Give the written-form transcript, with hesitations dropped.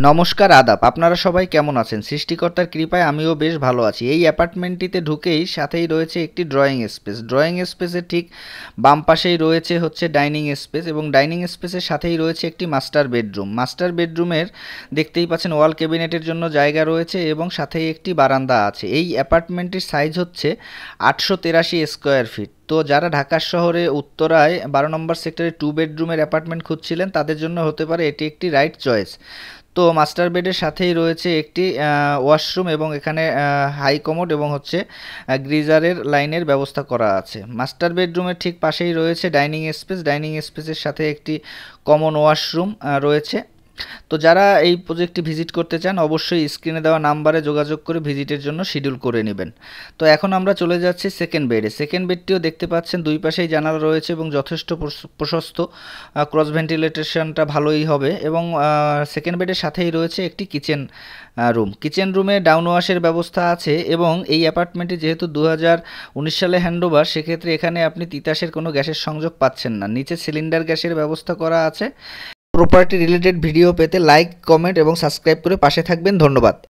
নমস্কার আদাব, আপনারা সবাই কেমন আছেন? সৃষ্টিকর্তার কৃপায় আমিও বেশ ভালো আছি। এই অ্যাপার্টমেন্টটিতে ঢুকেই সাথেই রয়েছে একটি ড্রয়িং স্পেস। ড্রয়িং স্পেসের ঠিক বাম পাশেই রয়েছে হচ্ছে ডাইনিং স্পেস এবং ডাইনিং স্পেসের সাথেই রয়েছে একটি মাস্টার বেডরুম। মাস্টার বেডরুমের দেখতেই পাচ্ছেন ওয়াল ক্যাবিনেটের জন্য জায়গা রয়েছে এবং সাথেই একটি বারান্দা আছে। এই অ্যাপার্টমেন্টটির সাইজ হচ্ছে 883 স্কোয়ার ফিট। তো যারা ঢাকা শহরে উত্তরায় 12 নম্বর সেক্টরে 2 বেডরুমের অ্যাপার্টমেন্ট খুঁজছিলেন তাদের জন্য হতে পারে এটি একটি রাইট চয়েস। তো মাস্টার বেডের সাথেই রয়েছে একটি ওয়াশরুম এবং এখানে হাই কমোড এবং হচ্ছে গ্রিজারের লাইনের ব্যবস্থা করা আছে। মাস্টার বেডরুমের ঠিক পাশেই রয়েছে ডাইনিং স্পেস। ডাইনিং স্পেসের সাথে একটি কমন ওয়াশরুম রয়েছে। তো যারা এই প্রজেক্টটি ভিজিট করতে চান অবশ্যই স্ক্রিনে দেওয়া নাম্বারে যোগাযোগ করে ভিজিটের জন্য শিডিউল করে নেবেন। তো এখন আমরা চলে যাচ্ছি সেকেন্ড বেডে। সেকেন্ড বেডটিও দেখতে পাচ্ছেন দুই পাশেই জানালা রয়েছে এবং যথেষ্ট প্রশস্ত, ক্রস ভেন্টিলেশনটা ভালোই হবে এবং সেকেন্ড বেডের সাথেই রয়েছে একটি কিচেন রুম। কিচেন রুমে ডাউন ওয়াশের ব্যবস্থা আছে এবং এই অ্যাপার্টমেন্টে যেহেতু 2019 সালে হ্যান্ডওভার, সেক্ষেত্রে এখানে আপনি তিতাসের কোনো গ্যাসের সংযোগ পাচ্ছেন না। নিচে সিলিন্ডার গ্যাসের ব্যবস্থা করা আছে। প্রপার্টি রিলেটেড ভিডিও পেতে লাইক, কমেন্ট এবং সাবস্ক্রাইব করে পাশে থাকবেন। ধন্যবাদ।